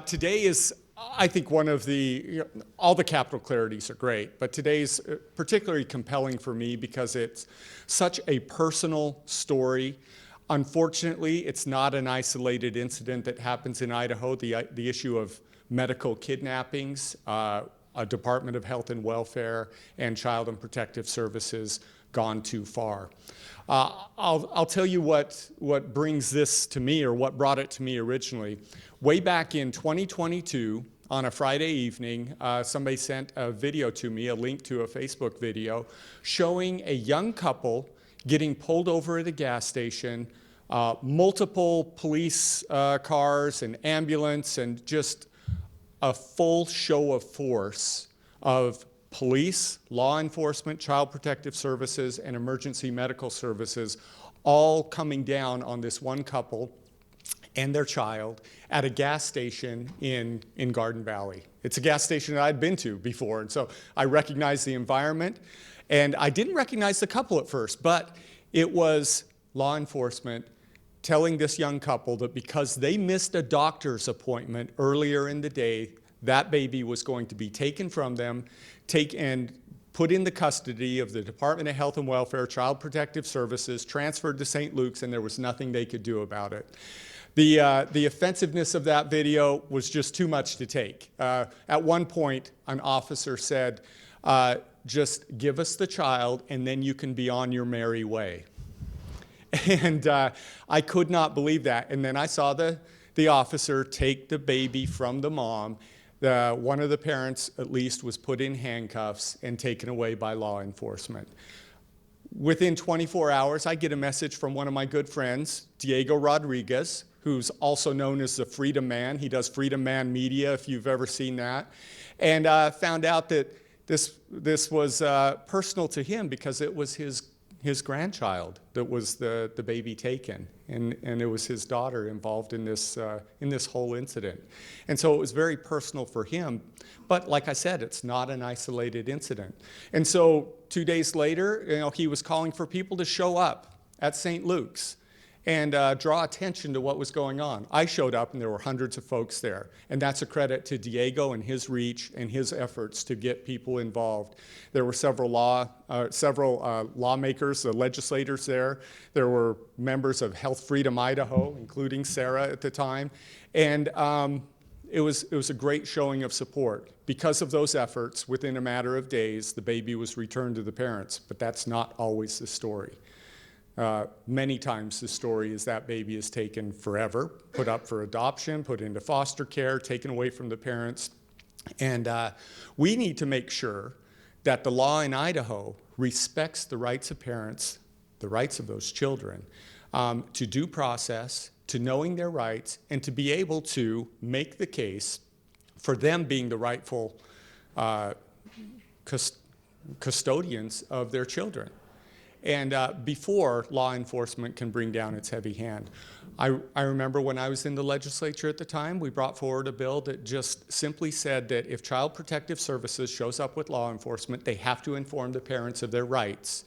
Today is, I think, one of the, all the Capitol clarities are great, but today's particularly compelling for me because it's such a personal story. Unfortunately, it's not an isolated incident that happens in Idaho. The issue of medical kidnappings, a Department of Health and Welfare and Child and Protective Services gone too far. I'll tell you what brings this to me, or what brought it to me originally. Way back in 2022, on a Friday evening, somebody sent a video to me, a link to a Facebook video, showing a young couple getting pulled over at a gas station, multiple police cars and ambulance, and just a full show of force of police, law enforcement, child protective services, and emergency medical services all coming down on this one couple and their child at a gas station in Garden Valley. It's a gas station that I'd been to before, and so I recognized the environment. And I didn't recognize the couple at first, but it was law enforcement telling this young couple that because they missed a doctor's appointment earlier in the day, that baby was going to be taken from them, and put in the custody of the Department of Health and Welfare, Child Protective Services, transferred to St. Luke's, and there was nothing they could do about it. The offensiveness of that video was just too much to take. At one point, an officer said, just give us the child and then you can be on your merry way. And I could not believe that. And then I saw the officer take the baby from the mom. One of the parents, at least, was put in handcuffs and taken away by law enforcement. Within 24 hours, I get a message from one of my good friends, Diego Rodriguez, who's also known as the Freedom Man. He does Freedom Man Media, if you've ever seen that. And found out that this was personal to him because it was his grandchild that was the baby taken, and it was his daughter involved in this whole incident. And so it was very personal for him, but like I said, it's not an isolated incident. And so 2 days later, he was calling for people to show up at St. Luke's and draw attention to what was going on. I showed up and there were hundreds of folks there. And that's a credit to Diego and his reach and his efforts to get people involved. There were several lawmakers, legislators there. There were members of Health Freedom Idaho, including Sarah at the time. And it was a great showing of support. Because of those efforts, within a matter of days, the baby was returned to the parents. But that's not always the story. Many times the story is that baby is taken forever, put up for adoption, put into foster care, taken away from the parents. And we need to make sure that the law in Idaho respects the rights of parents, the rights of those children, to due process, to knowing their rights, and to be able to make the case for them being the rightful custodians of their children. And before law enforcement can bring down its heavy hand. I remember when I was in the legislature at the time, we brought forward a bill that just simply said that if Child Protective Services shows up with law enforcement, they have to inform the parents of their rights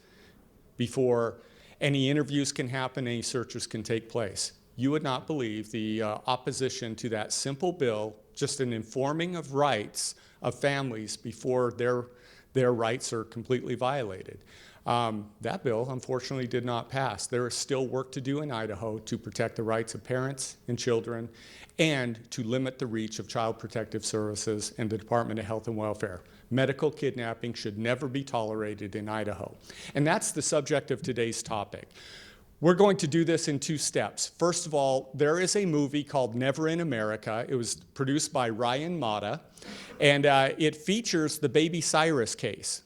before any interviews can happen, any searches can take place. You would not believe the opposition to that simple bill, just an informing of rights of families before their rights are completely violated. That bill, unfortunately, did not pass. There is still work to do in Idaho to protect the rights of parents and children and to limit the reach of Child Protective Services and the Department of Health and Welfare. Medical kidnapping should never be tolerated in Idaho. And that's the subject of today's topic. We're going to do this in 2 steps. First of all, there is a movie called Never in America. It was produced by Ryan Matta, and it features the Baby Cyrus case.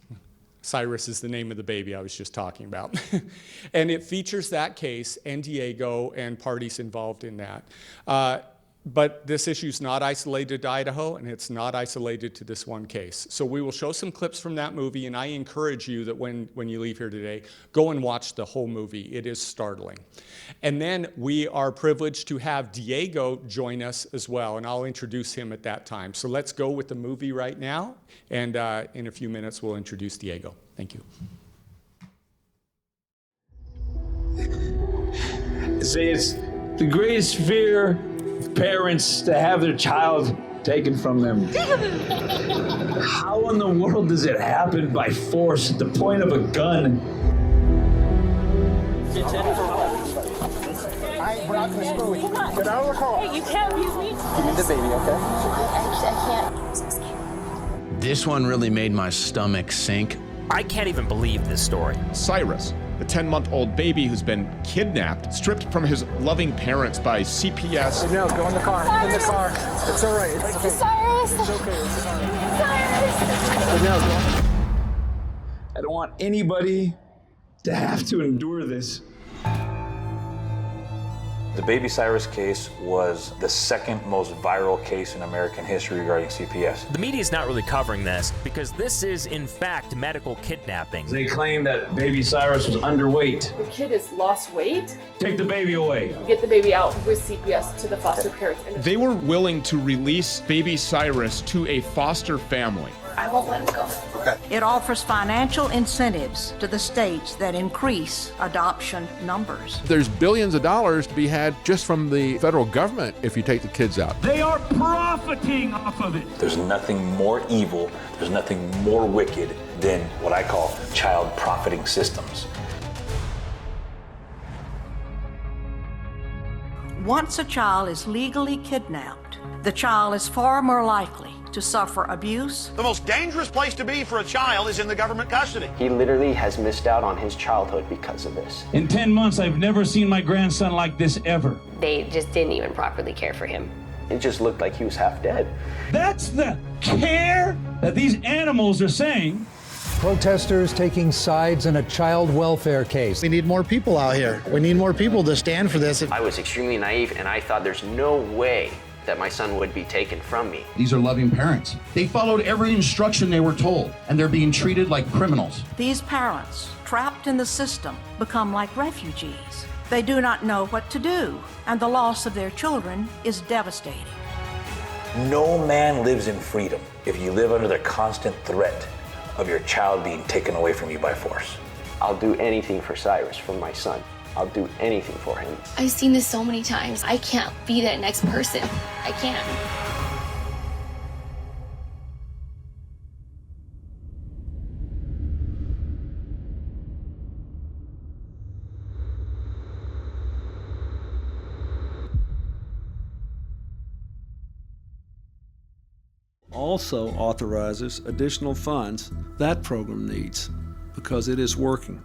Cyrus is the name of the baby I was just talking about. And it features that case and Diego and parties involved in that. But this issue is not isolated to Idaho, and it's not isolated to this one case. So we will show some clips from that movie, and I encourage you that when you leave here today, go and watch the whole movie. It is startling. And then we are privileged to have Diego join us as well, and I'll introduce him at that time. So let's go with the movie right now, and in a few minutes we'll introduce Diego. Thank you. Say it's the greatest fear parents to have their child taken from them. How in the world does it happen by force at the point of a gun? We're not going to screw with you. Get out of the car. Hey, you can't abuse me. Give me the baby, okay? I can't. This one really made my stomach sink. I can't even believe this story. Cyrus, the 10-month-old baby who's been kidnapped, stripped from his loving parents by CPS. No, go in the car. Cyrus. In the car. It's all right. It's okay. Cyrus. It's okay. It's all right. Cyrus. No, go. I don't want anybody to have to endure this. The Baby Cyrus case was the second most viral case in American history regarding CPS. The media is not really covering this because this is, in fact, medical kidnapping. They claim that Baby Cyrus was underweight. The kid has lost weight. Take the baby away. Get the baby out with CPS to the foster parents. They were willing to release Baby Cyrus to a foster family. I won't let him go. It offers financial incentives to the states that increase adoption numbers. There's billions of dollars to be had just from the federal government if you take the kids out. They are profiting off of it. There's nothing more evil, there's nothing more wicked than what I call child profiting systems. Once a child is legally kidnapped, the child is far more likely to suffer abuse. The most dangerous place to be for a child is in the government custody. He literally has missed out on his childhood because of this. In 10 months, I've never seen my grandson like this ever. They just didn't even properly care for him. It just looked like he was half dead. That's the care that these animals are saying. Protesters taking sides in a child welfare case. We need more people out here. We need more people to stand for this. I was extremely naive, and I thought there's no way that my son would be taken from me. These are loving parents. They followed every instruction they were told, and they're being treated like criminals. These parents, trapped in the system, become like refugees. They do not know what to do, and the loss of their children is devastating. No man lives in freedom if you live under the constant threat of your child being taken away from you by force. I'll do anything for Cyrus, for my son. I'll do anything for him. I've seen this so many times. I can't be that next person. I can't. Also authorizes additional funds that program needs because it is working.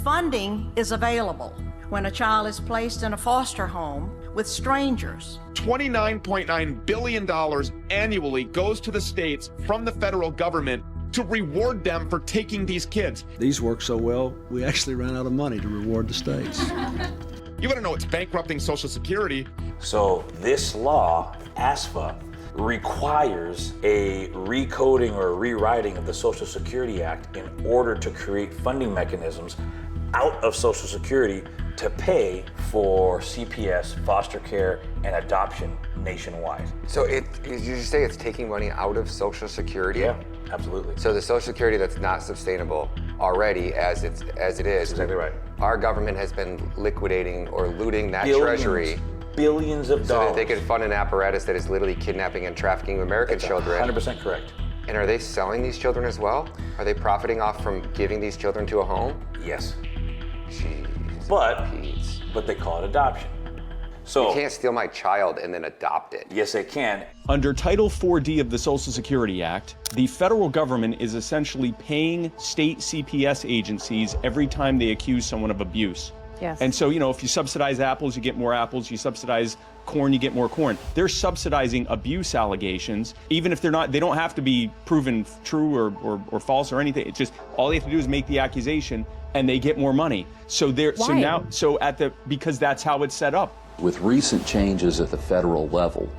Funding is available when a child is placed in a foster home with strangers. $29.9 billion annually goes to the states from the federal government to reward them for taking these kids. These work so well, we actually ran out of money to reward the states. You want to know it's bankrupting Social Security. So this law, ASFA, requires a recoding or rewriting of the Social Security Act in order to create funding mechanisms out of Social Security to pay for CPS, foster care, and adoption nationwide. So did you say it's taking money out of Social Security? Yeah, absolutely. So the Social Security that's not sustainable already as it is. That's exactly right. Our government has been liquidating or looting that treasury. Billions of dollars. So that they can fund an apparatus that is literally kidnapping and trafficking American children. 100% correct. And are they selling these children as well? Are they profiting off from giving these children to a home? Yes. Jeez. But they call it adoption. So you can't steal my child and then adopt it. Yes, they can. Under Title 4D of the Social Security Act, the federal government is essentially paying state CPS agencies every time they accuse someone of abuse. Yes. And so, if you subsidize apples, you get more apples. You subsidize corn, you get more corn. They're subsidizing abuse allegations, even if they don't have to be proven true or false or anything. It's just all they have to do is make the accusation, and they get more money. Because that's how it's set up. With recent changes at the federal level,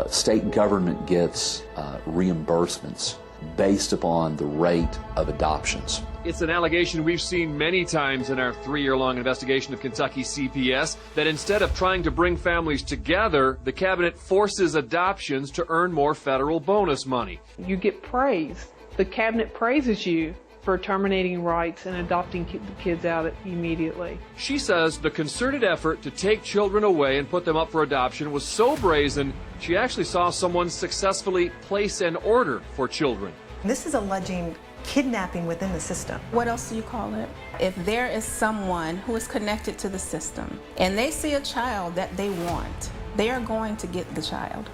state government gets reimbursements based upon the rate of adoptions. It's an allegation we've seen many times in our 3-year-long investigation of Kentucky CPS, that instead of trying to bring families together, the cabinet forces adoptions to earn more federal bonus money. You get praise. The cabinet praises you for terminating rights and adopting the kids out immediately. She says the concerted effort to take children away and put them up for adoption was so brazen, she actually saw someone successfully place an order for children. This is alleging kidnapping within the system. What else do you call it? If there is someone who is connected to the system and they see a child that they want, they are going to get the child.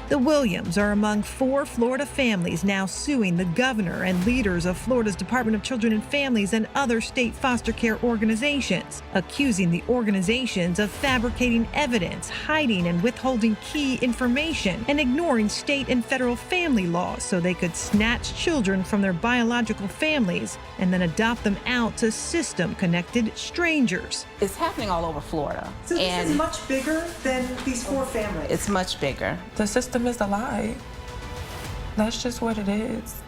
The Williams are among 4 Florida families now suing the governor and leaders of Florida's Department of Children and Families and other state foster care organizations, accusing the organizations of fabricating evidence, hiding and withholding key information, and ignoring state and federal family laws so they could snatch children from their biological families and then adopt them out to system-connected strangers. It's happening all over Florida. So this is much bigger than these 4 families. It's much bigger. The system is a lie. That's just what it is.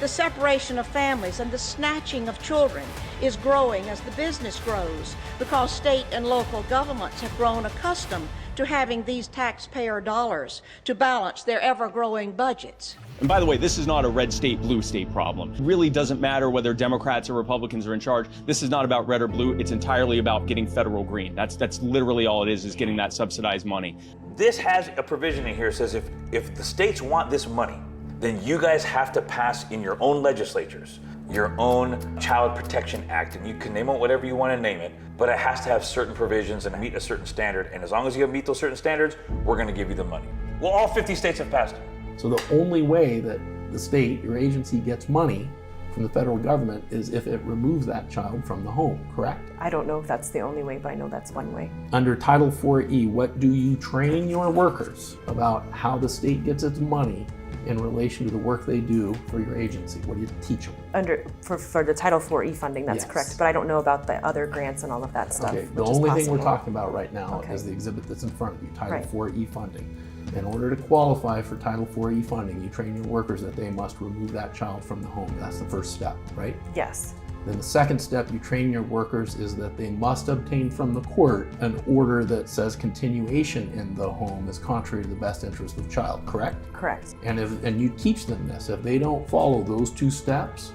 The separation of families and the snatching of children is growing as the business grows because state and local governments have grown accustomed to having these taxpayer dollars to balance their ever-growing budgets. And by the way, this is not a red state, blue state problem. It really doesn't matter whether Democrats or Republicans are in charge. This is not about red or blue. It's entirely about getting federal green. That's literally all it is getting that subsidized money. This has a provision in here that says if the states want this money, then you guys have to pass in your own legislatures your own Child Protection Act, and you can name it whatever you want to name it, but it has to have certain provisions and meet a certain standard, and as long as you meet those certain standards, we're going to give you the money. Well, all 50 states have passed it. So the only way that the state, your agency, gets money from the federal government is if it removes that child from the home, correct? I don't know if that's the only way, but I know that's one way. Under Title 4E, what do you train your workers about how the state gets its money in relation to the work they do for your agency? What do you teach them? For the Title 4E funding, that's Yes. correct, but I don't know about the other grants and all of that stuff. Okay, the only thing we're talking about right now is the exhibit that's in front of you, Title 4E funding. In order to qualify for Title 4E funding, you train your workers that they must remove that child from the home. That's the first step, right? Yes. Then the second step you train your workers is that they must obtain from the court an order that says continuation in the home is contrary to the best interest of the child, correct? Correct. And you teach them this. If they don't follow those 2 steps,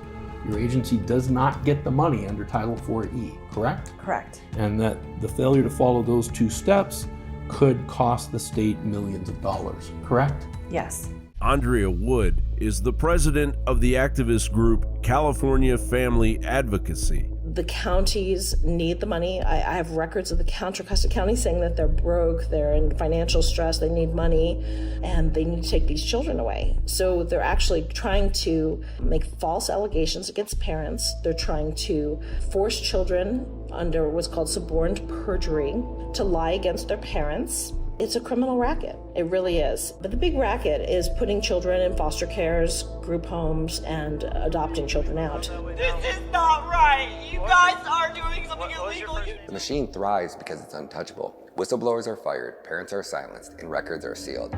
your agency does not get the money under Title 4E, correct? Correct. And that the failure to follow those 2 steps could cost the state millions of dollars, correct? Yes. Andrea Wood is the president of the activist group California Family Advocacy. The counties need the money. I have records of the Contra Costa County saying that they're broke, they're in financial stress, they need money, and they need to take these children away. So they're actually trying to make false allegations against parents. They're trying to force children under what's called suborned perjury to lie against their parents. It's a criminal racket. It really is. But the big racket is putting children in foster cares, group homes, and adopting children out. This is not right. You guys are doing something illegal. The machine thrives because it's untouchable. Whistleblowers are fired, parents are silenced, and records are sealed.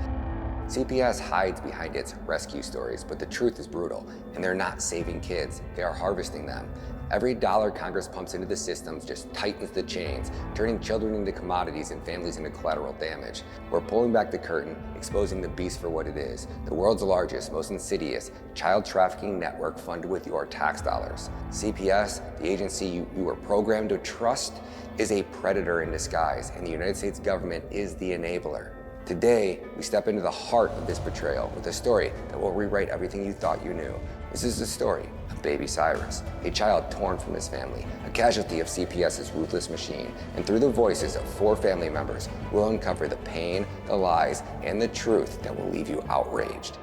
CPS hides behind its rescue stories, but the truth is brutal, and they're not saving kids, they are harvesting them. Every dollar Congress pumps into the systems just tightens the chains, turning children into commodities and families into collateral damage. We're pulling back the curtain, exposing the beast for what it is, the world's largest, most insidious child trafficking network funded with your tax dollars. CPS, the agency you were programmed to trust, is a predator in disguise, and the United States government is the enabler. Today, we step into the heart of this betrayal with a story that will rewrite everything you thought you knew. This is the story of Baby Cyrus, a child torn from his family, a casualty of CPS's ruthless machine, and through the voices of 4 family members, we'll uncover the pain, the lies, and the truth that will leave you outraged.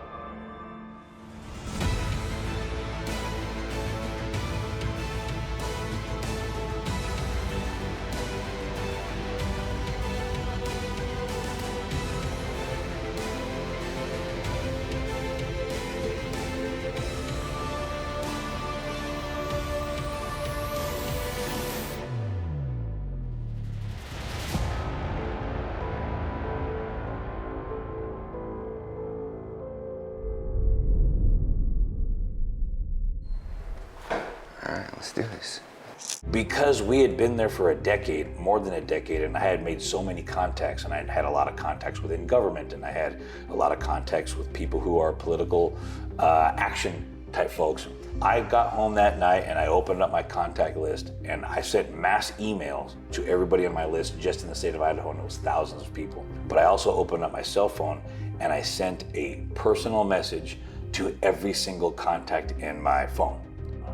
All right, let's do this. Because we had been there for a decade, more than a decade, and I had made so many contacts, and I had a lot of contacts within government, and I had a lot of contacts with people who are political action type folks. I got home that night and I opened up my contact list and I sent mass emails to everybody on my list just in the state of Idaho, and it was thousands of people. But I also opened up my cell phone and I sent a personal message to every single contact in my phone.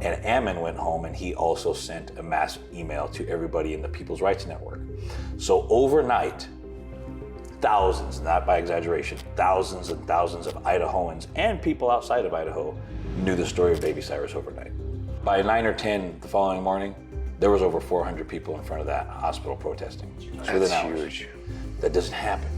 And Ammon went home and he also sent a mass email to everybody in the People's Rights Network. So overnight, thousands, not by exaggeration, thousands and thousands of Idahoans and people outside of Idaho knew the story of Baby Cyrus overnight. By 9 or 10 the following morning, there was over 400 people in front of that hospital protesting. Within hours. Huge. That doesn't happen.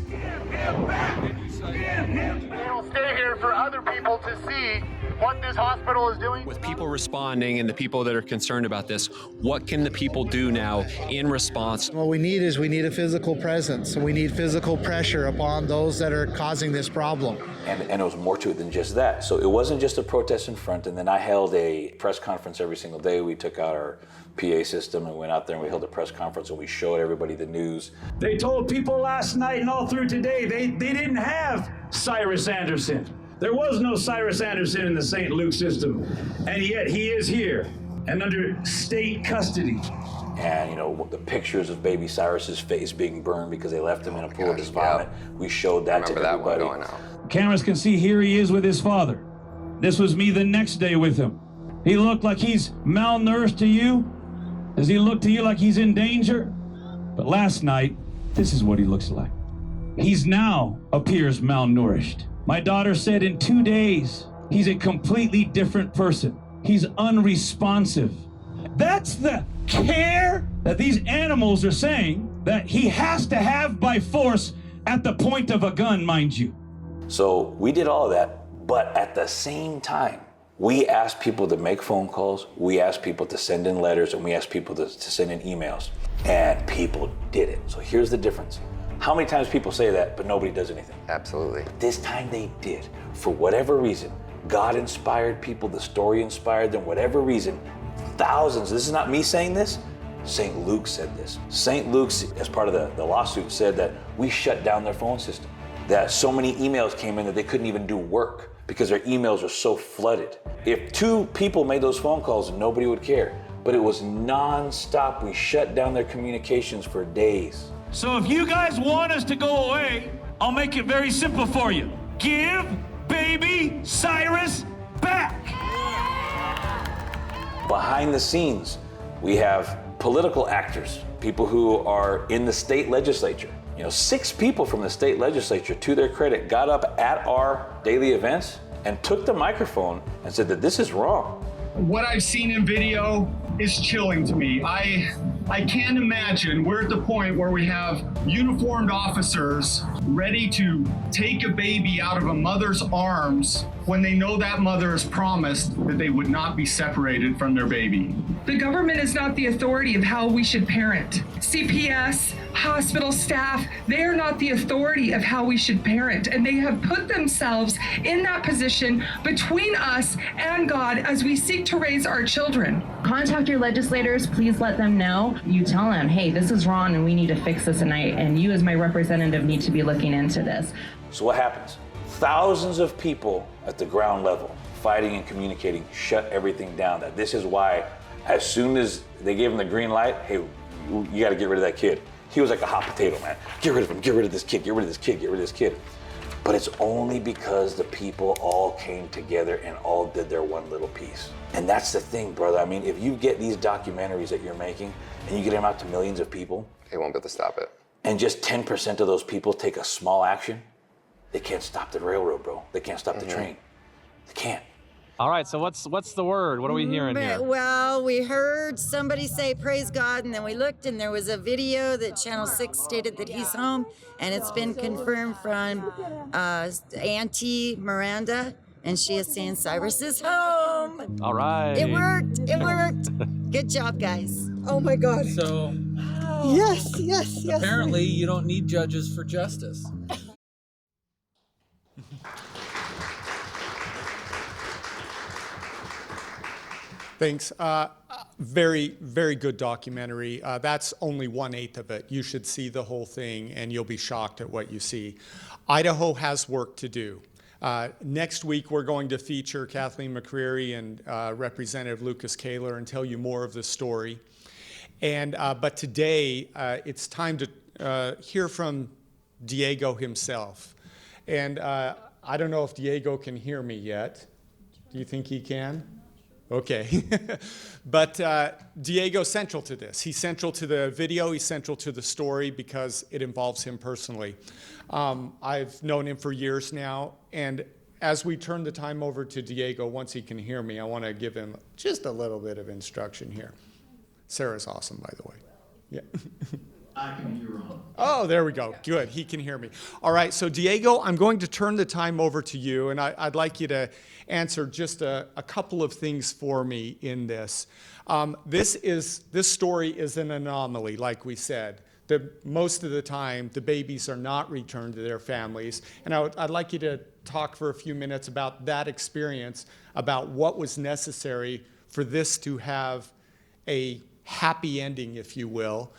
We'll stay here for other people to see what this hospital is doing. With people responding and the people that are concerned about this, what can the people do now in response? What we need is a physical presence. We need physical pressure upon those that are causing this problem. And it was more to it than just that. So it wasn't just a protest in front, and then I held a press conference every single day. We took out our PA system and went out there and we held a press conference and we showed everybody the news. They told people last night and all through today they didn't have Cyrus Anderson. There was no Cyrus Anderson in the St. Luke system, and yet he is here and under state custody. And the pictures of Baby Cyrus's face being burned because they left him in a pool of his vomit, we showed that to everybody. Cameras can see here he is with his father. This was me the next day with him. He looked like he's malnourished to you. Does he look to you like he's in danger? But last night, this is what he looks like. He's now appears malnourished. My daughter said in 2 days, he's a completely different person. He's unresponsive. That's the care that these animals are saying that he has to have by force at the point of a gun, mind you. So we did all of that, but at the same time, we asked people to make phone calls, we asked people to send in letters, and we asked people to send in emails. And people did it. So here's the difference. How many times people say that, but nobody does anything? Absolutely. This time they did. For whatever reason, God inspired people, the story inspired them, whatever reason, thousands, this is not me saying this, St. Luke said this. St. Luke's, as part of the lawsuit, said that we shut down their phone system. That so many emails came in that they couldn't even do work because their emails are so flooded. If 2 people made those phone calls, nobody would care. But it was non-stop. We shut down their communications for days. So if you guys want us to go away, I'll make it very simple for you. Give Baby Cyrus back. Behind the scenes, we have political actors, people who are in the state legislature. 6 people from the state legislature, to their credit, got up at our daily events and took the microphone and said that this is wrong. What I've seen in video is chilling to me. I can't imagine we're at the point where we have uniformed officers ready to take a baby out of a mother's arms when they know that mother has promised that they would not be separated from their baby. The government is not the authority of how we should parent. CPS, hospital staff, they are not the authority of how we should parent, and they have put themselves in that position between us and God as we seek to raise our children. Contact your legislators, please let them know. You tell them, hey, this is wrong and we need to fix this tonight, and you as my representative need to be looking into this. So what happens? Thousands of people at the ground level fighting and communicating shut everything down. That this is why as soon as they gave him the green light, hey, you got to get rid of that kid. He was like a hot potato, man. Get rid of him, get rid of this kid, get rid of this kid, get rid of this kid. But it's only because the people all came together and all did their one little piece. And that's the thing, brother. I mean, if you get these documentaries that you're making and you get them out to millions of people, they won't be able to stop it. And just 10% of those people take a small action, they can't stop the railroad, bro. They can't stop the train. They can't. All right, so what's the word? What are we hearing here? Well, we heard somebody say praise God, and then we looked and there was a video that Channel 6 stated that he's home, and it's been confirmed from Auntie Miranda, and she is saying Cyrus is home. All right. It worked. Good job, guys. Oh my God. So, yes. Apparently, you don't need judges for justice. Thanks. Very, very good documentary. That's only 1/8 of it. You should see the whole thing and you'll be shocked at what you see. Idaho has work to do. Next week, we're going to feature Kathleen McCreary and Representative Lucas Kaler and tell you more of the story. But today, it's time to hear from Diego himself. And I don't know if Diego can hear me yet. Do you think he can? Okay. But Diego's central to this. He's central to the video. He's central to the story because it involves him personally. I've known him for years now. And as we turn the time over to Diego, once he can hear me, I want to give him just a little bit of instruction here. Sarah's awesome, by the way. Yeah. I can hear Ron. Oh, there we go. Good. He can hear me. All right. So, Diego, I'm going to turn the time over to you, and I'd like you to answer just a couple of things for me in this. This story is an anomaly, like we said. Most of the time, the babies are not returned to their families. And I'd like you to talk for a few minutes about that experience, about what was necessary for this to have a happy ending, if you will.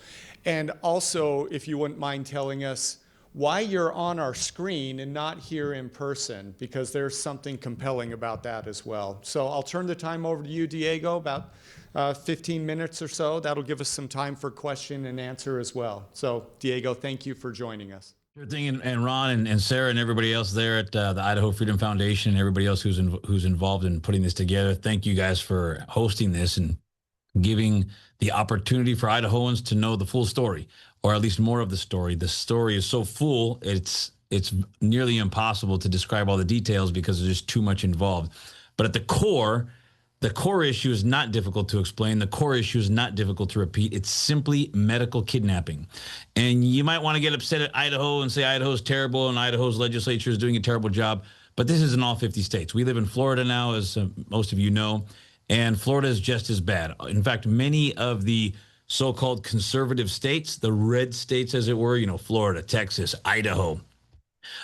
And also, if you wouldn't mind telling us why you're on our screen and not here in person, because there's something compelling about that as well. So I'll turn the time over to you, Diego, about 15 minutes or so. That'll give us some time for question and answer as well. So, Diego, thank you for joining us. Sure thing, and Ron and Sarah and everybody else there at the Idaho Freedom Foundation and everybody else who's involved in putting this together. Thank you guys for hosting this and giving the opportunity for Idahoans to know the full story, or at least more of the story. The story is so full, it's nearly impossible to describe all the details because there's just too much involved. But at the core issue is not difficult to explain. The core issue is not difficult to repeat. It's simply medical kidnapping. And you might want to get upset at Idaho and say Idaho's terrible and Idaho's legislature is doing a terrible job, but this is in all 50 states. We live in Florida now, as most of you know, and Florida is just as bad. In fact, many of the so-called conservative states, the red states as it were, Florida, Texas, Idaho,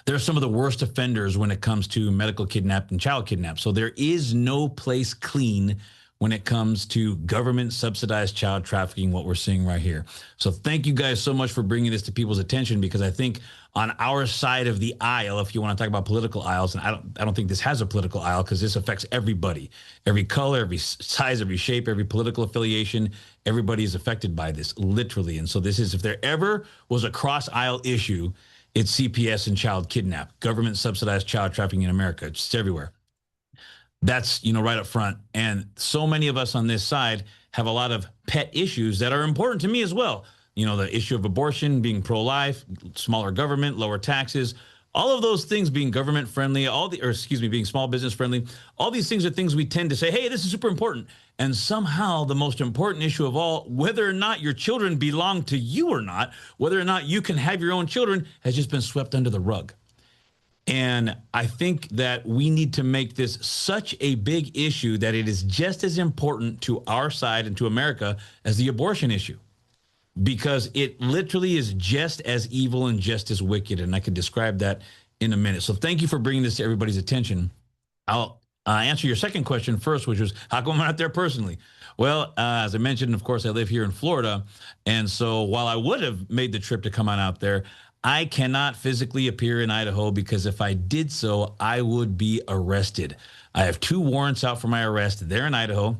they're some of the worst offenders when it comes to medical kidnap and child kidnap. So there is no place clean when it comes to government subsidized child trafficking, what we're seeing right here. So thank you guys so much for bringing this to people's attention, because I think on our side of the aisle, if you want to talk about political aisles, and I don't think this has a political aisle because this affects everybody, every color, every size, every shape, every political affiliation, everybody is affected by this, literally. And so this is, if there ever was a cross aisle issue, it's CPS and child kidnap, government subsidized child trafficking in America. It's just everywhere. That's, right up front. And so many of us on this side have a lot of pet issues that are important to me as well. The issue of abortion, being pro-life, smaller government, lower taxes, all of those things being government friendly, being small business friendly. All these things are things we tend to say, hey, this is super important. And somehow the most important issue of all, whether or not your children belong to you or not, whether or not you can have your own children, has just been swept under the rug. And I think that we need to make this such a big issue that it is just as important to our side and to America as the abortion issue, because it literally is just as evil and just as wicked. And I could describe that in a minute. So thank you for bringing this to everybody's attention. I'll answer your second question first, which was, how come I'm not there personally? Well, as I mentioned, of course, I live here in Florida. And so while I would have made the trip to come on out there, I cannot physically appear in Idaho because if I did so, I would be arrested. I have 2 warrants out for my arrest. They're in Idaho.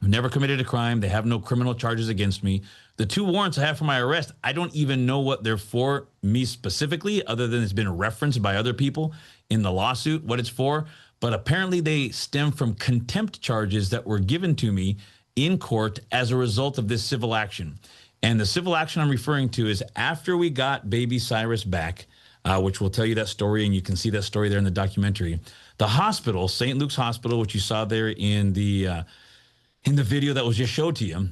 I've never committed a crime. They have no criminal charges against me. The 2 warrants I have for my arrest, I don't even know what they're for me specifically, other than it's been referenced by other people in the lawsuit, what it's for. But apparently they stem from contempt charges that were given to me in court as a result of this civil action. And the civil action I'm referring to is after we got Baby Cyrus back, which will tell you that story, and you can see that story there in the documentary. The hospital, St. Luke's Hospital, which you saw there in the video that was just showed to you,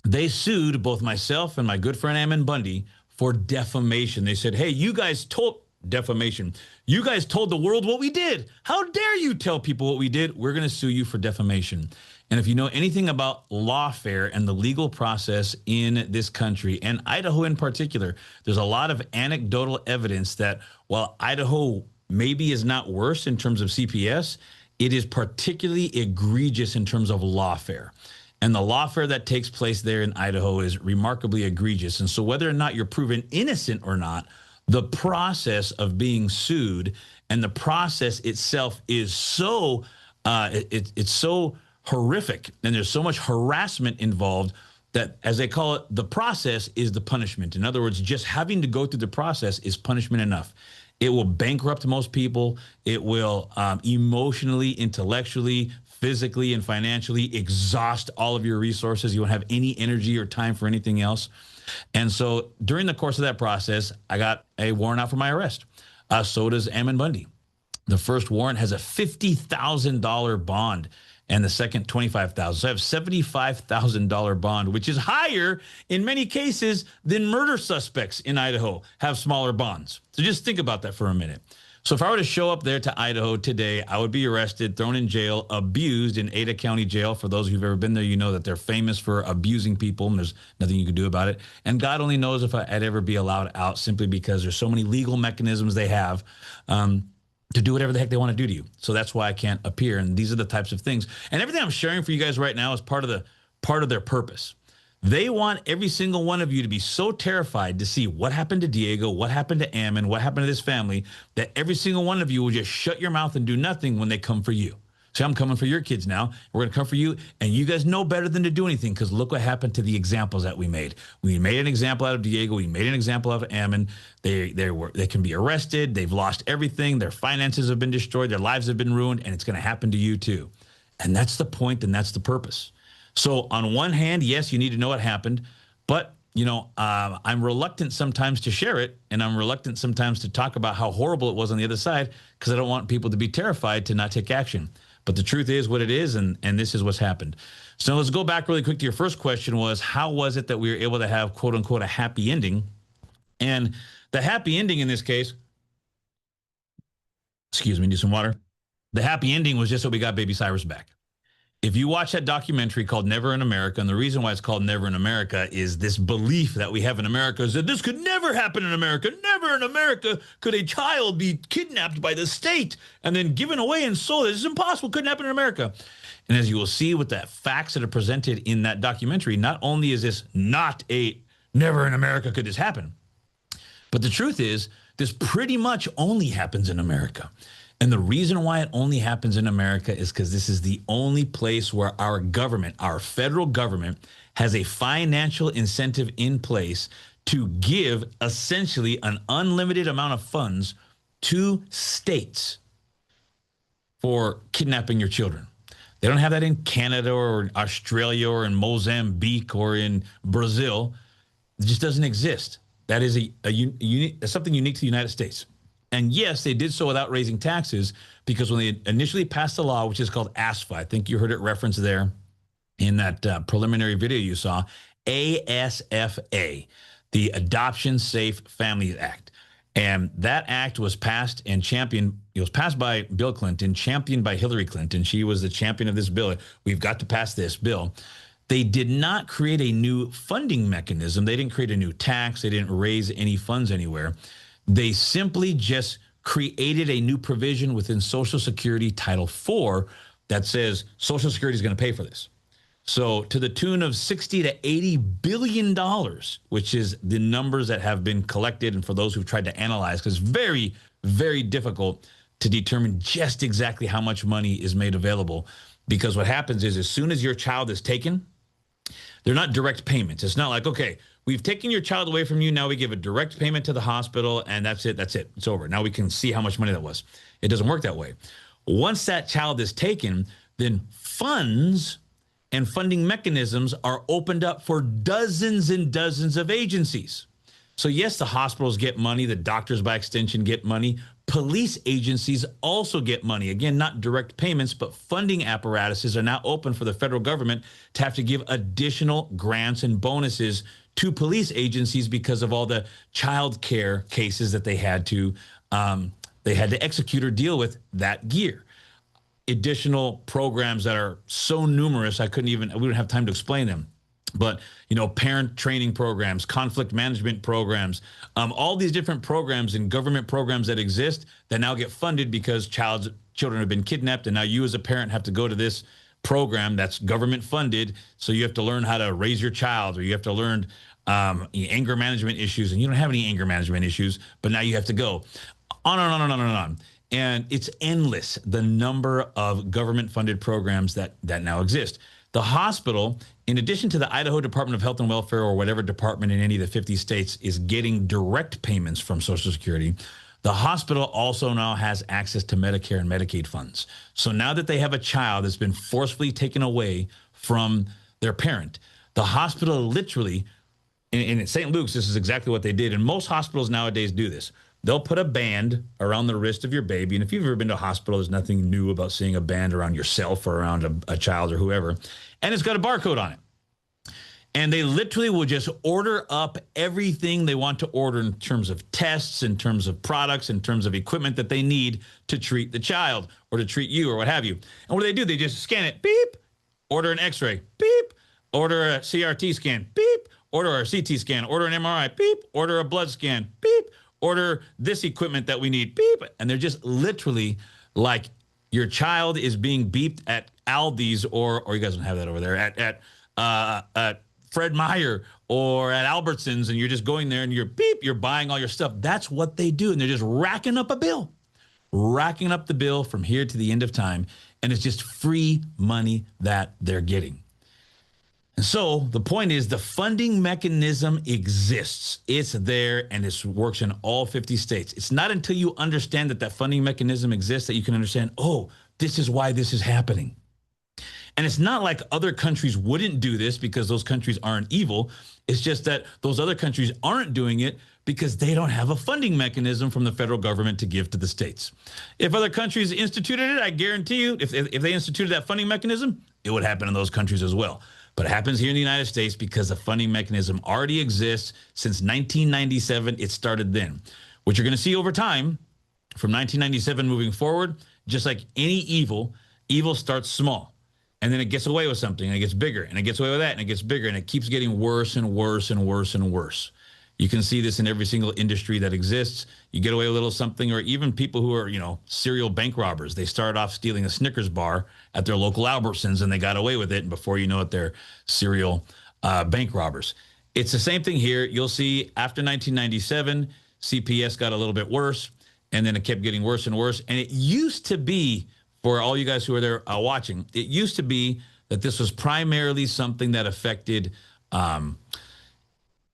they sued both myself and my good friend Ammon Bundy for defamation. They said, hey, you guys told defamation. You guys told the world what we did. How dare you tell people what we did? We're going to sue you for defamation. And if you know anything about lawfare and the legal process in this country, and Idaho in particular, there's a lot of anecdotal evidence that while Idaho maybe is not worse in terms of CPS, it is particularly egregious in terms of lawfare. And the lawfare that takes place there in Idaho is remarkably egregious. And so whether or not you're proven innocent or not, The process of being sued and the process itself is so it's so horrific, and there's so much harassment involved that, as they call it, the process is the punishment. In other words, just having to go through the process is punishment enough. It will bankrupt most people. It will emotionally, intellectually, physically, and financially exhaust all of your resources. You won't have any energy or time for anything else. And so during the course of that process, I got a warrant out for my arrest. So does Ammon Bundy. The first warrant has a $50,000 bond, and the second $25,000. So I have $75,000 bond, which is higher in many cases than murder suspects in Idaho have smaller bonds. So just think about that for a minute. So if I were to show up there to Idaho today, I would be arrested, thrown in jail, abused in Ada County Jail. For those who've ever been there, you know that they're famous for abusing people, and there's nothing you can do about it. And God only knows if I'd ever be allowed out, simply because there's so many legal mechanisms they have to do whatever the heck they want to do to you. So that's why I can't appear. And these are the types of things. And everything I'm sharing for you guys right now is part of their purpose. They want every single one of you to be so terrified to see what happened to Diego, what happened to Ammon, what happened to this family, that every single one of you will just shut your mouth and do nothing when they come for you. See, I'm coming for your kids now. We're going to come for you, and you guys know better than to do anything, because look what happened to the examples that we made. We made an example out of Diego. We made an example out of Ammon. They can be arrested. They've lost everything. Their finances have been destroyed. Their lives have been ruined, and it's going to happen to you too. And that's the point, and that's the purpose. So on one hand, yes, you need to know what happened, but I'm reluctant sometimes to share it, and I'm reluctant sometimes to talk about how horrible it was on the other side, because I don't want people to be terrified to not take action. But the truth is what it is, and this is what's happened. So let's go back really quick to your first question was, how was it that we were able to have, quote unquote, a happy ending? And the happy ending in this case, excuse me, need some water. The happy ending was just that we got Baby Cyrus back. If you watch that documentary called Never in America, and the reason why it's called Never in America is this belief that we have in America is that this could never happen in America. Never in America could a child be kidnapped by the state and then given away and sold. This is impossible. Couldn't happen in America. And as you will see with the facts that are presented in that documentary, not only is this not a never in America could this happen, but the truth is this pretty much only happens in America. And the reason why it only happens in America is because this is the only place where our government, our federal government, has a financial incentive in place to give essentially an unlimited amount of funds to states for kidnapping your children. They don't have that in Canada or Australia or in Mozambique or in Brazil. It just doesn't exist. That is something unique to the United States. And yes, they did so without raising taxes, because when they initially passed the law, which is called ASFA, I think you heard it referenced there in that preliminary video you saw, ASFA, the Adoption Safe Families Act. And that act was passed and championed. It was passed by Bill Clinton, championed by Hillary Clinton. She was the champion of this bill. We've got to pass this bill. They did not create a new funding mechanism. They didn't create a new tax. They didn't raise any funds anywhere. They simply just created a new provision within Social Security Title IV that says Social Security is going to pay for this. So to the tune of $60 to $80 billion, which is the numbers that have been collected, and for those who've tried to analyze, because it's very, very difficult to determine just exactly how much money is made available. Because what happens is, as soon as your child is taken, they're not direct payments. It's not like, okay, we've taken your child away from you. Now we give a direct payment to the hospital, and that's it. That's it. It's over. Now we can see how much money that was. It doesn't work that way. Once that child is taken, then funds and funding mechanisms are opened up for dozens and dozens of agencies. So yes, the hospitals get money. The doctors, by extension, get money. Police agencies also get money. Again, not direct payments, but funding apparatuses are now open for the federal government to have to give additional grants and bonuses to police agencies because of all the child care cases that they had to execute or deal with that year. Additional programs that are so numerous, we don't have time to explain them. But, parent training programs, conflict management programs, all these different programs and government programs that exist that now get funded because children have been kidnapped. And now you as a parent have to go to this program that's government funded. So you have to learn how to raise your child, or you have to learn anger management issues, and you don't have any anger management issues, but now you have to go on and on and on and on. And it's endless, the number of government-funded programs that now exist. The hospital, in addition to the Idaho Department of Health and Welfare or whatever department in any of the 50 states is getting direct payments from Social Security, the hospital also now has access to Medicare and Medicaid funds. So now that they have a child that's been forcefully taken away from their parent, the hospital literally, in St. Luke's, this is exactly what they did. And most hospitals nowadays do this. They'll put a band around the wrist of your baby. And if you've ever been to a hospital, there's nothing new about seeing a band around yourself or around a child or whoever. And it's got a barcode on it. And they literally will just order up everything they want to order in terms of tests, in terms of products, in terms of equipment that they need to treat the child or to treat you or what have you. And what do? They just scan it, beep, order an x-ray, beep, order a CRT scan, beep, order a CT scan, order an MRI, beep, order a blood scan, beep, order this equipment that we need, beep. And they're just literally like your child is being beeped at Aldi's or you guys don't have that over there, at Fred Meyer or at Albertsons, and you're just going there and you're buying all your stuff. That's what they do. And they're just racking up the bill from here to the end of time. And it's just free money that they're getting. And so the point is the funding mechanism exists. It's there and it works in all 50 states. It's not until you understand that funding mechanism exists that you can understand, oh, this is why this is happening. And it's not like other countries wouldn't do this because those countries aren't evil. It's just that those other countries aren't doing it because they don't have a funding mechanism from the federal government to give to the states. If other countries instituted it, I guarantee you, if they instituted that funding mechanism, it would happen in those countries as well. But it happens here in the United States because the funding mechanism already exists since 1997. It started then. What you're going to see over time, from 1997 moving forward, just like any evil starts small. And then it gets away with something, and it gets bigger, and it gets away with that, and it gets bigger, and it keeps getting worse and worse and worse and worse. You can see this in every single industry that exists. You get away with a little something, or even people who are, serial bank robbers. They started off stealing a Snickers bar at their local Albertsons, and they got away with it, and before you know it, they're serial bank robbers. It's the same thing here. You'll see after 1997, CPS got a little bit worse, and then it kept getting worse and worse. And it used to be, for all you guys who are there watching, it used to be that this was primarily something that affected not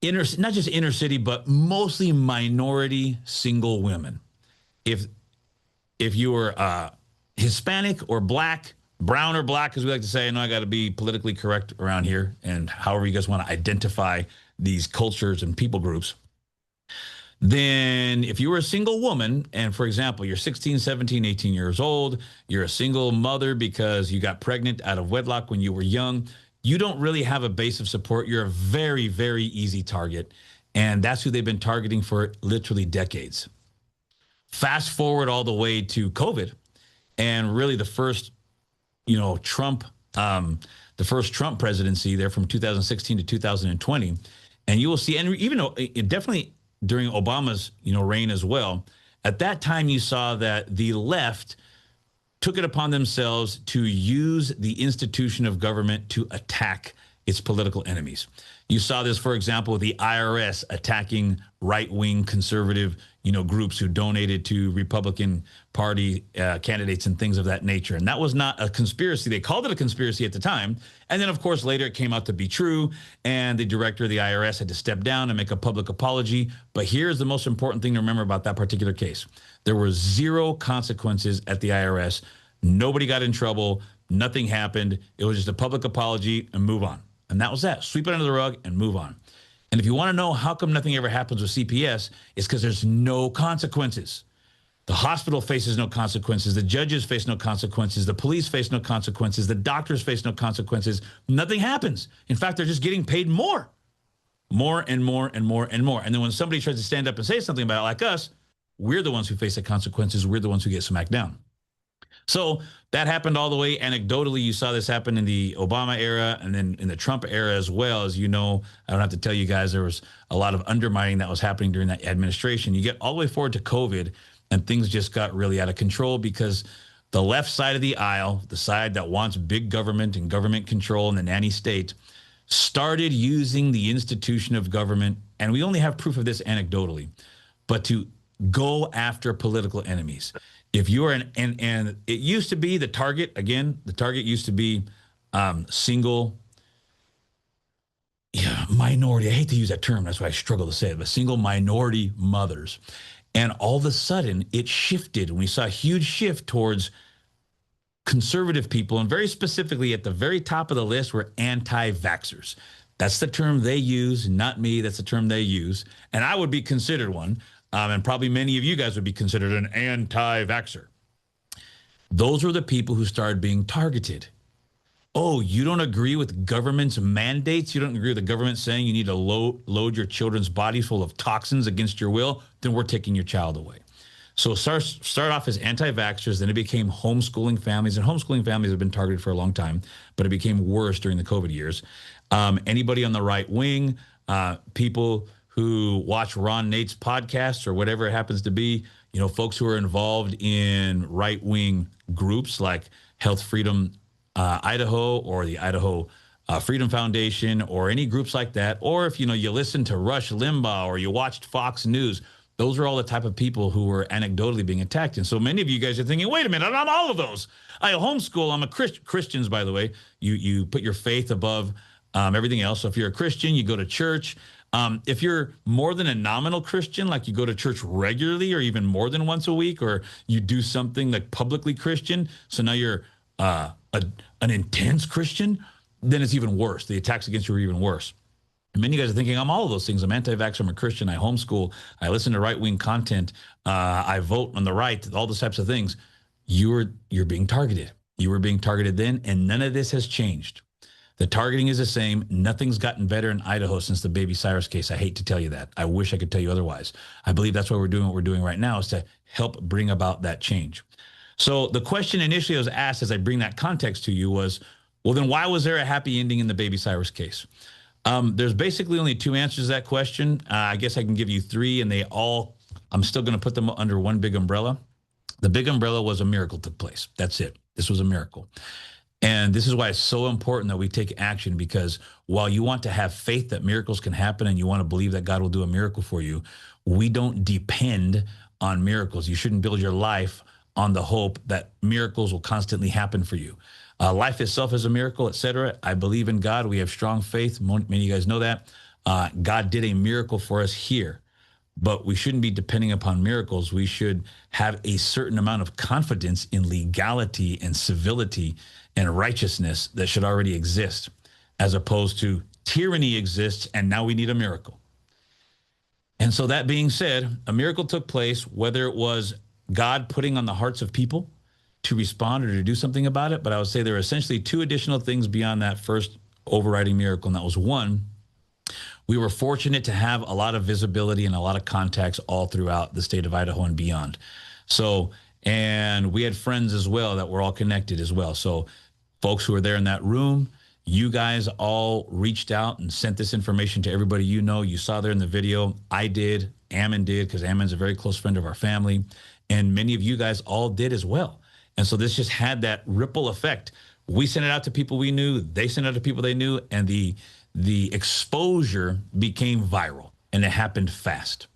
just inner city, but mostly minority single women. If you were Hispanic or black, brown or black, as we like to say, I know I got to be politically correct around here, and however you guys want to identify these cultures and people groups, then if you were a single woman, and for example, you're 16, 17, 18 years old, you're a single mother because you got pregnant out of wedlock when you were young, you don't really have a base of support. You're a very, very easy target. And that's who they've been targeting for literally decades. Fast forward all the way to COVID, and really the first, Trump presidency there from 2016 to 2020. And you will see, and even though definitely during Obama's, reign as well, at that time you saw that the left took it upon themselves to use the institution of government to attack its political enemies. You saw this, for example, with the IRS attacking right-wing conservative, groups who donated to Republican Party candidates and things of that nature. And that was not a conspiracy. They called it a conspiracy at the time. And then, of course, later it came out to be true. And the director of the IRS had to step down and make a public apology. But here's the most important thing to remember about that particular case. There were zero consequences at the IRS. Nobody got in trouble. Nothing happened. It was just a public apology and move on. And that was that. Sweep it under the rug and move on. And if you want to know how come nothing ever happens with CPS, it's because there's no consequences. The hospital faces no consequences. The judges face no consequences. The police face no consequences. The doctors face no consequences. Nothing happens. In fact, they're just getting paid more and more and more and more. And then when somebody tries to stand up and say something about it like us, we're the ones who face the consequences. We're the ones who get smacked down. So that happened all the way. Anecdotally, you saw this happen in the Obama era and then in the Trump era as well. As you know, I don't have to tell you guys, there was a lot of undermining that was happening during that administration. You get all the way forward to COVID, and things just got really out of control because the left side of the aisle, the side that wants big government and government control and the nanny state, started using the institution of government, and we only have proof of this anecdotally, but to go after political enemies. If you are and it used to be the target, again, the target used to be single minority. I hate to use that term. That's why I struggle to say it, but single minority mothers. And all of a sudden it shifted. We saw a huge shift towards conservative people, and very specifically at the very top of the list were anti-vaxxers. That's the term they use, not me. That's the term they use. And I would be considered one. And probably many of you guys would be considered an anti-vaxxer. Those were the people who started being targeted. Oh, you don't agree with government's mandates? You don't agree with the government saying you need to load your children's bodies full of toxins against your will? Then we're taking your child away. So start off as anti-vaxxers, then it became homeschooling families, and homeschooling families have been targeted for a long time, but it became worse during the COVID years. Anybody on the right wing, people who watch Ron Nate's podcasts or whatever it happens to be, you know, folks who are involved in right-wing groups like Health Freedom Idaho or the Idaho Freedom Foundation or any groups like that, or if, you know, you listen to Rush Limbaugh or you watched Fox News, those are all the type of people who were anecdotally being attacked. And so many of you guys are thinking, wait a minute, I'm all of those. I homeschool. I'm a Christians, by the way. You put your faith above everything else. So if you're a Christian, you go to church. If you're more than a nominal Christian, like you go to church regularly or even more than once a week, or you do something like publicly Christian, so now you're an intense Christian, then it's even worse. The attacks against you are even worse. Many of you guys are thinking, I'm all of those things. I'm anti-vaxxer, I'm a Christian, I homeschool, I listen to right-wing content, I vote on the right, all those types of things. You're being targeted. You were being targeted then, and none of this has changed. The targeting is the same. Nothing's gotten better in Idaho since the Baby Cyrus case. I hate to tell you that. I wish I could tell you otherwise. I believe that's why we're doing what we're doing right now, is to help bring about that change. So the question initially I was asked as I bring that context to you was, well, then why was there a happy ending in the Baby Cyrus case? There's basically only two answers to that question. I guess I can give you three, and I'm still going to put them under one big umbrella. The big umbrella was a miracle took place. That's it. This was a miracle. And this is why it's so important that we take action, because while you want to have faith that miracles can happen and you want to believe that God will do a miracle for you, we don't depend on miracles. You shouldn't build your life on the hope that miracles will constantly happen for you. Life itself is a miracle, etc. I believe in God. We have strong faith. Many of you guys know that. God did a miracle for us here, but we shouldn't be depending upon miracles. We should have a certain amount of confidence in legality and civility and righteousness that should already exist, as opposed to tyranny exists and now we need a miracle. And so that being said, a miracle took place, whether it was God putting on the hearts of people to respond or to do something about it. But I would say there are essentially two additional things beyond that first overriding miracle. And that was, one, we were fortunate to have a lot of visibility and a lot of contacts all throughout the state of Idaho and beyond. So, and we had friends as well that were all connected as well. So folks who were there in that room, you guys all reached out and sent this information to everybody you know. You saw there in the video. I did. Ammon did, because Ammon's a very close friend of our family. And many of you guys all did as well. And so this just had that ripple effect. We sent it out to people we knew. They sent it out to people they knew. And the exposure became viral, and it happened fast.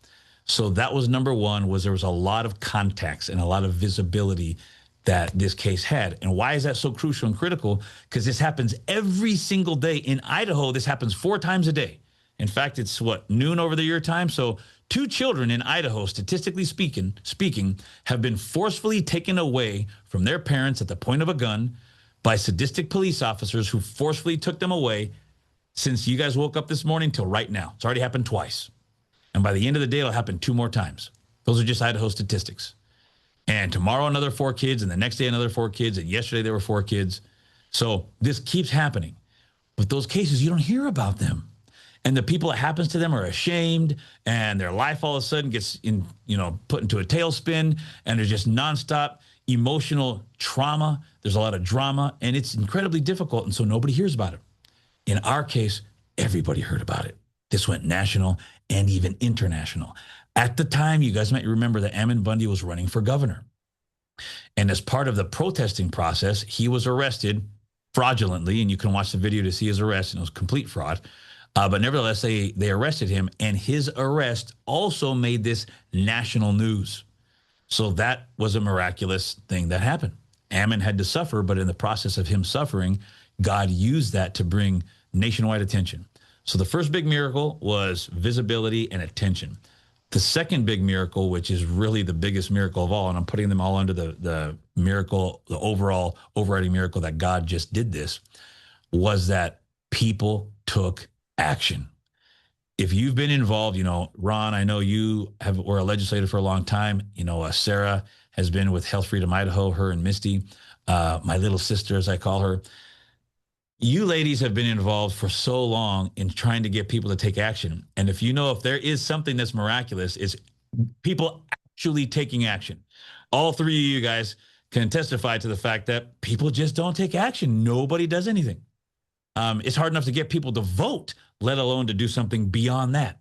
So that was number one, was there was a lot of contacts and a lot of visibility that this case had. And why is that so crucial and critical? Because this happens every single day. In Idaho, this happens 4 times a day. In fact, it's noon over the year time. So 2 children in Idaho, statistically speaking, have been forcefully taken away from their parents at the point of a gun by sadistic police officers who forcefully took them away since you guys woke up this morning till right now. It's already happened twice. And by the end of the day, it'll happen 2 more times. Those are just Idaho statistics. And tomorrow, another 4 kids, and the next day, another 4 kids, and yesterday there were 4 kids. So this keeps happening. But those cases, you don't hear about them. And the people it happens to them are ashamed, and their life all of a sudden gets put into a tailspin, and there's just nonstop emotional trauma. There's a lot of drama, and it's incredibly difficult, and so nobody hears about it. In our case, everybody heard about it. This went national and even international. At the time, you guys might remember that Ammon Bundy was running for governor. And as part of the protesting process, he was arrested fraudulently, and you can watch the video to see his arrest, and it was complete fraud. But nevertheless, they arrested him, and his arrest also made this national news. So that was a miraculous thing that happened. Ammon had to suffer, but in the process of him suffering, God used that to bring nationwide attention. So the first big miracle was visibility and attention. The second big miracle, which is really the biggest miracle of all, and I'm putting them all under the miracle, the overall overriding miracle that God just did this, was that people took action. If you've been involved, you know, Ron, I know you were a legislator for a long time. You know, Sarah has been with Health Freedom Idaho, her and Misty, my little sister, as I call her. You ladies have been involved for so long in trying to get people to take action. And if you know, if there is something that's miraculous, it's people actually taking action. All three of you guys can testify to the fact that people just don't take action. Nobody does anything. It's hard enough to get people to vote, let alone to do something beyond that.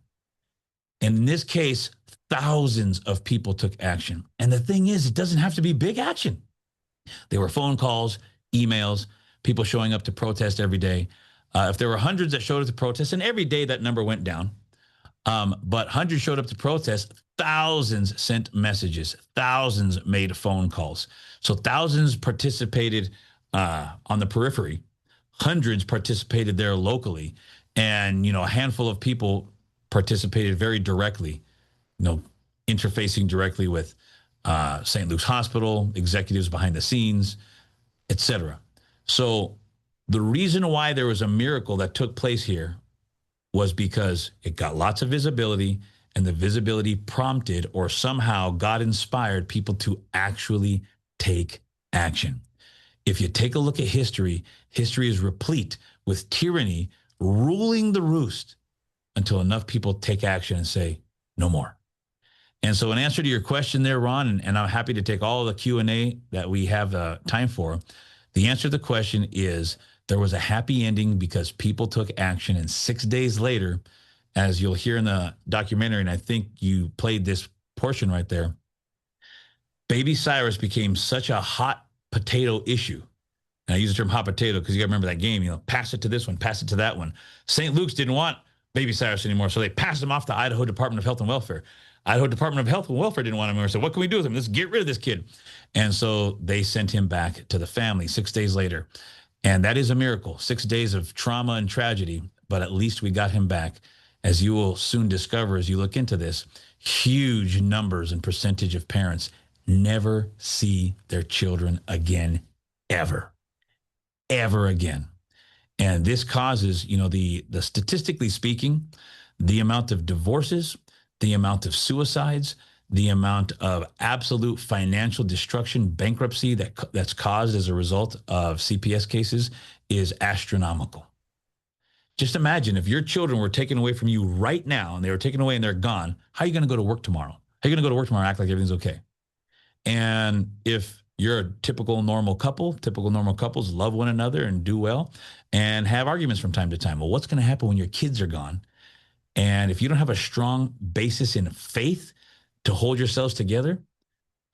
And in this case, thousands of people took action. And the thing is, it doesn't have to be big action. There were phone calls, emails, people showing up to protest every day. If there were hundreds that showed up to protest, and every day that number went down, but hundreds showed up to protest, thousands sent messages, thousands made phone calls. So thousands participated on the periphery, hundreds participated there locally, and, you know, a handful of people participated very directly, you know, interfacing directly with St. Luke's Hospital, executives behind the scenes, etc. So the reason why there was a miracle that took place here was because it got lots of visibility, and the visibility prompted, or somehow God inspired people to actually take action. If you take a look at history, history is replete with tyranny ruling the roost until enough people take action and say, no more. And so in answer to your question there, Ron, and I'm happy to take all the Q&A that we have time for, the answer to the question is there was a happy ending because people took action, and 6 days later, as you'll hear in the documentary, and I think you played this portion right there, Baby Cyrus became such a hot potato issue. And I use the term hot potato because you got to remember that game, you know, pass it to this one, pass it to that one. St. Luke's didn't want Baby Cyrus anymore, so they passed him off to Idaho Department of Health and Welfare. Idaho Department of Health and Welfare didn't want him anymore. So what can we do with him? Let's get rid of this kid. And so they sent him back to the family 6 days later. And that is a miracle. 6 days of trauma and tragedy, but at least we got him back. As you will soon discover as you look into this, huge numbers and percentage of parents never see their children again, ever again. And this causes, you know, the statistically speaking, the amount of divorces, the amount of suicides, the amount of absolute financial destruction, bankruptcy that's caused as a result of CPS cases is astronomical. Just imagine if your children were taken away from you right now and they were taken away and they're gone, how are you going to go to work tomorrow? How are you going to go to work tomorrow and act like everything's okay? And if you're a typical normal couples love one another and do well and have arguments from time to time. Well, what's going to happen when your kids are gone? And if you don't have a strong basis in faith to hold yourselves together,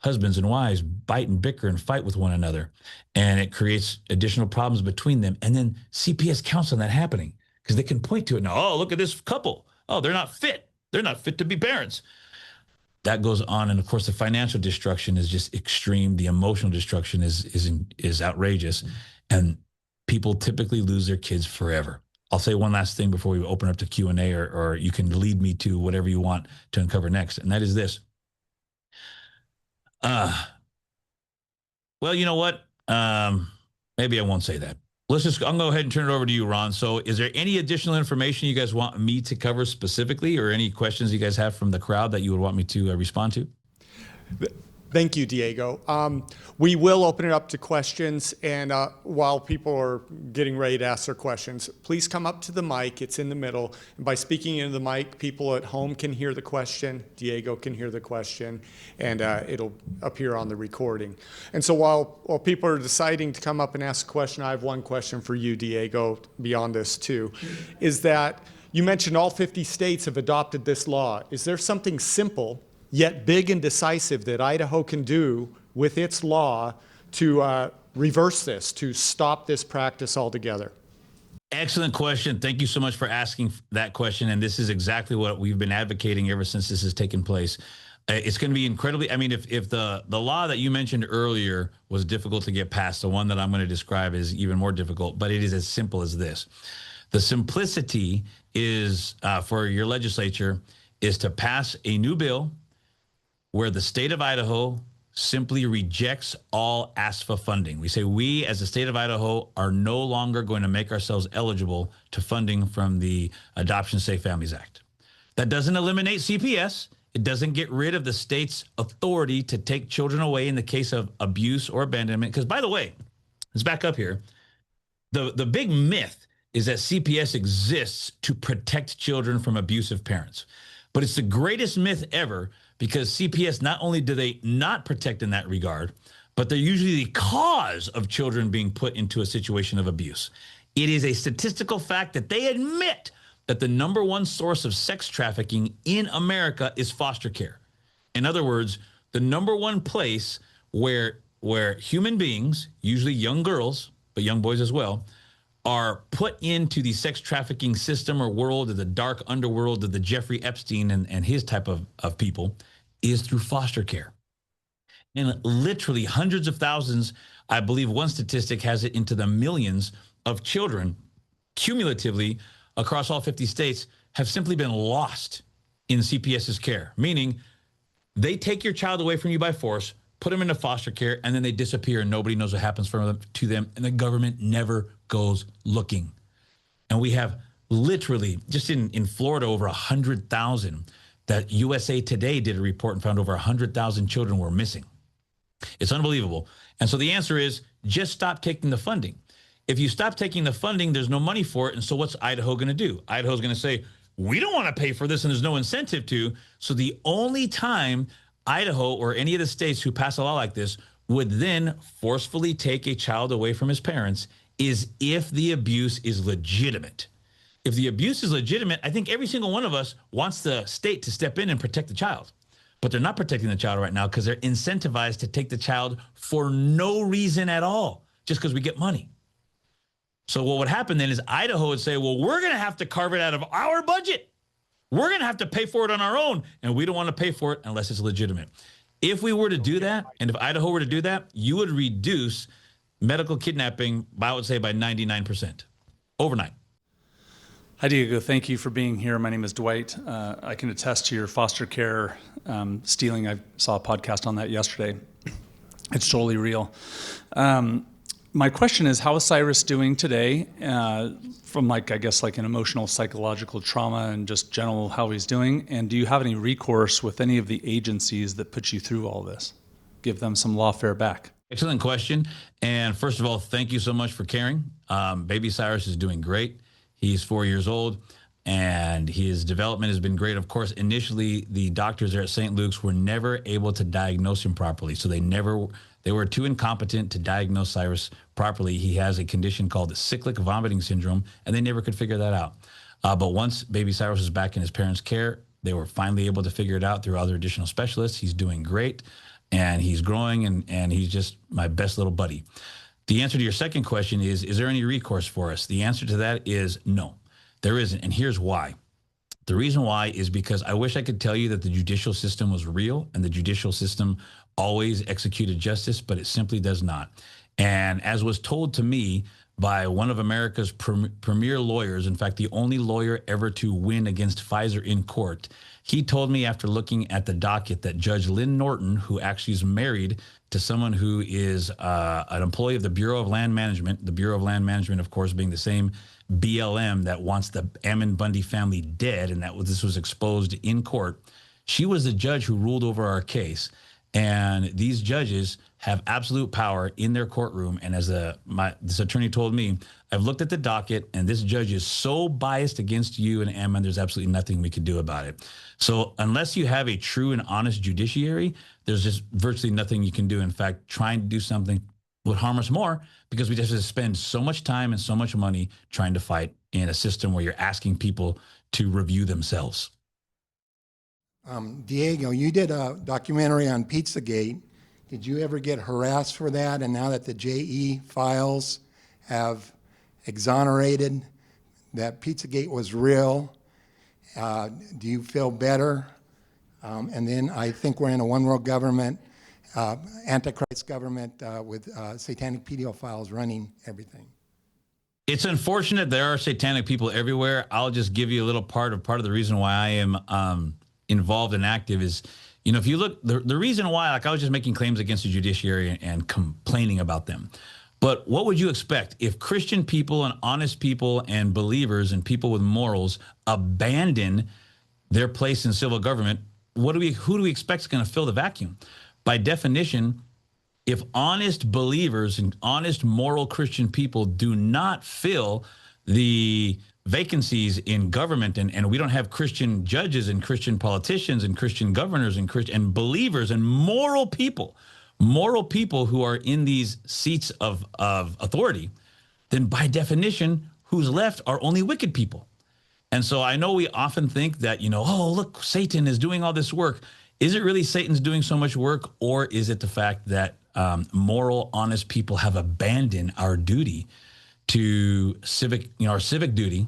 husbands and wives bite and bicker and fight with one another. And it creates additional problems between them. And then CPS counts on that happening because they can point to it now. Oh, look at this couple. Oh, they're not fit. They're not fit to be parents. That goes on. And of course, the financial destruction is just extreme. The emotional destruction is outrageous. And people typically lose their kids forever. I'll say one last thing before we open up to Q&A, or you can lead me to whatever you want to uncover next. And that is this. Well, you know what? Maybe I won't say that. I'll go ahead and turn it over to you, Ron. So is there any additional information you guys want me to cover specifically, or any questions you guys have from the crowd that you would want me to respond to? Thank you, Diego. We will open it up to questions, and while people are getting ready to ask their questions, please come up to the mic. It's in the middle. And by speaking into the mic, people at home can hear the question, Diego can hear the question, and it'll appear on the recording. And so while people are deciding to come up and ask a question, I have one question for you, Diego, beyond this too, is that you mentioned all 50 states have adopted this law. Is there something simple yet big and decisive that Idaho can do with its law to reverse this, to stop this practice altogether? Excellent question. Thank you so much for asking that question. And this is exactly what we've been advocating ever since this has taken place. It's going to be incredibly, I mean, if the law that you mentioned earlier was difficult to get past, the one that I'm going to describe is even more difficult, but it is as simple as this. The simplicity is for your legislature is to pass a new bill where the state of Idaho simply rejects all ASFA funding. We say we, as the state of Idaho, are no longer going to make ourselves eligible to funding from the Adoption Safe Families Act. That doesn't eliminate CPS. It doesn't get rid of the state's authority to take children away in the case of abuse or abandonment. Because, by the way, let's back up here. The big myth is that CPS exists to protect children from abusive parents. But it's the greatest myth ever, because CPS, not only do they not protect in that regard, but they're usually the cause of children being put into a situation of abuse. It is a statistical fact that they admit that the number one source of sex trafficking in America is foster care. In other words, the number one place where human beings, usually young girls, but young boys as well, are put into the sex trafficking system or world, of the dark underworld of the Jeffrey Epstein and his type of people, is through foster care. And literally hundreds of thousands, I believe one statistic has it into the millions of children cumulatively across all 50 states have simply been lost in CPS's care, meaning they take your child away from you by force, put them into foster care, and then they disappear and nobody knows what happens to them, and the government never goes looking. And we have literally, just in Florida, over 100,000 that USA Today did a report and found over 100,000 children were missing. It's unbelievable. And so the answer is just stop taking the funding. If you stop taking the funding, there's no money for it. And so what's Idaho going to do? Idaho's going to say, we don't want to pay for this, and there's no incentive to. So the only time Idaho or any of the states who pass a law like this would then forcefully take a child away from his parents is if the abuse is legitimate. If the abuse is legitimate, I think every single one of us wants the state to step in and protect the child. But they're not protecting the child right now because they're incentivized to take the child for no reason at all, just because we get money. So what would happen then is Idaho would say, well, we're going to have to carve it out of our budget. We're going to have to pay for it on our own, and we don't want to pay for it unless it's legitimate. If we were to do that, and if Idaho were to do that, you would reduce medical kidnapping, I would say, by 99% overnight. Hi, Diego. Thank you for being here. My name is Dwight. I can attest to your foster care stealing. I saw a podcast on that yesterday. It's totally real. My question is, how is Cyrus doing today from I guess an emotional, psychological trauma and just general how he's doing? And do you have any recourse with any of the agencies that put you through all this? Give them some lawfare back. Excellent question. And first of all, thank you so much for caring. Baby Cyrus is doing great. He's 4 years old, and his development has been great. Of course, initially, the doctors there at St. Luke's were never able to diagnose him properly. So they were too incompetent to diagnose Cyrus properly. He has a condition called cyclic vomiting syndrome, and they never could figure that out. But once Baby Cyrus was back in his parents' care, they were finally able to figure it out through other additional specialists. He's doing great, and he's growing, and he's just my best little buddy. The answer to your second question is there any recourse for us? The answer to that is no, there isn't. And here's why. The reason why is because I wish I could tell you that the judicial system was real and the judicial system always executed justice, but it simply does not. And as was told to me by one of America's premier lawyers, in fact, the only lawyer ever to win against Pfizer in court, he told me after looking at the docket that Judge Lynn Norton, who actually is married to someone who is an employee of the Bureau of Land Management, the Bureau of Land Management, of course, being the same BLM that wants the Ammon Bundy family dead, and this was exposed in court. She was the judge who ruled over our case. And these judges have absolute power in their courtroom. And as this attorney told me, I've looked at the docket, and this judge is so biased against you and Ammon, there's absolutely nothing we could do about it. So unless you have a true and honest judiciary, there's just virtually nothing you can do. In fact, trying to do something would harm us more because we just have to spend so much time and so much money trying to fight in a system where you're asking people to review themselves. Diego, you did a documentary on Pizzagate. Did you ever get harassed for that? And now that the JE files have exonerated that Pizzagate was real, do you feel better? And then I think we're in a one world government, Antichrist government with satanic pedophiles running everything. It's unfortunate there are satanic people everywhere. I'll just give you a little part of the reason why I am involved and active is, you know, if you look, the reason why, like I was just making claims against the judiciary and complaining about them. But what would you expect if Christian people and honest people and believers and people with morals abandon their place in civil government? Who do we expect is going to fill the vacuum? By definition, if honest believers and honest moral Christian people do not fill the vacancies in government, and we don't have Christian judges and Christian politicians and Christian governors and believers and moral people who are in these seats of authority, then by definition, who's left are only wicked people. And so I know we often think that, you know, oh, look, Satan is doing all this work. Is it really Satan's doing so much work, or is it the fact that moral, honest people have abandoned our duty to our civic duty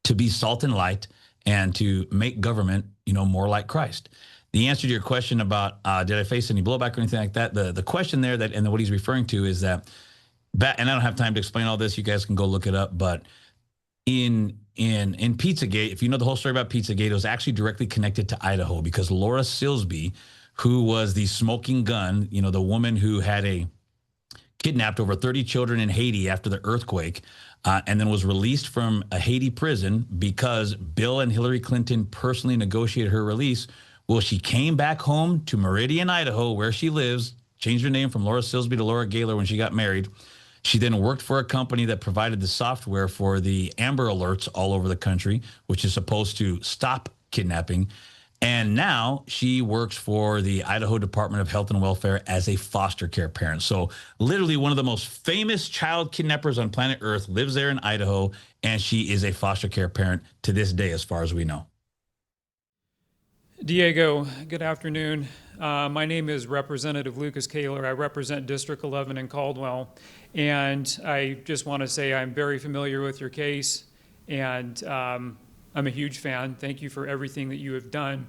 to be salt and light and to make government, you know, more like Christ? The answer to your question about did I face any blowback or anything like that, the question there and what he's referring to is that, and I don't have time to explain all this. You guys can go look it up, but in Pizzagate, if you know the whole story about Pizzagate, it was actually directly connected to Idaho because Laura Silsby, who was the smoking gun, you know, the woman who had kidnapped over 30 children in Haiti after the earthquake, and then was released from a Haiti prison because Bill and Hillary Clinton personally negotiated her release. Well, she came back home to Meridian, Idaho, where she lives, changed her name from Laura Silsby to Laura Gaylor when she got married. She then worked for a company that provided the software for the Amber Alerts all over the country, which is supposed to stop kidnapping. And now she works for the Idaho Department of Health and Welfare as a foster care parent. So literally one of the most famous child kidnappers on planet Earth lives there in Idaho, and she is a foster care parent to this day, as far as we know. Diego, good afternoon. My name is Representative Lucas Kaler. I represent District 11 in Caldwell. And I just want to say I'm very familiar with your case, and I'm a huge fan. Thank you for everything that you have done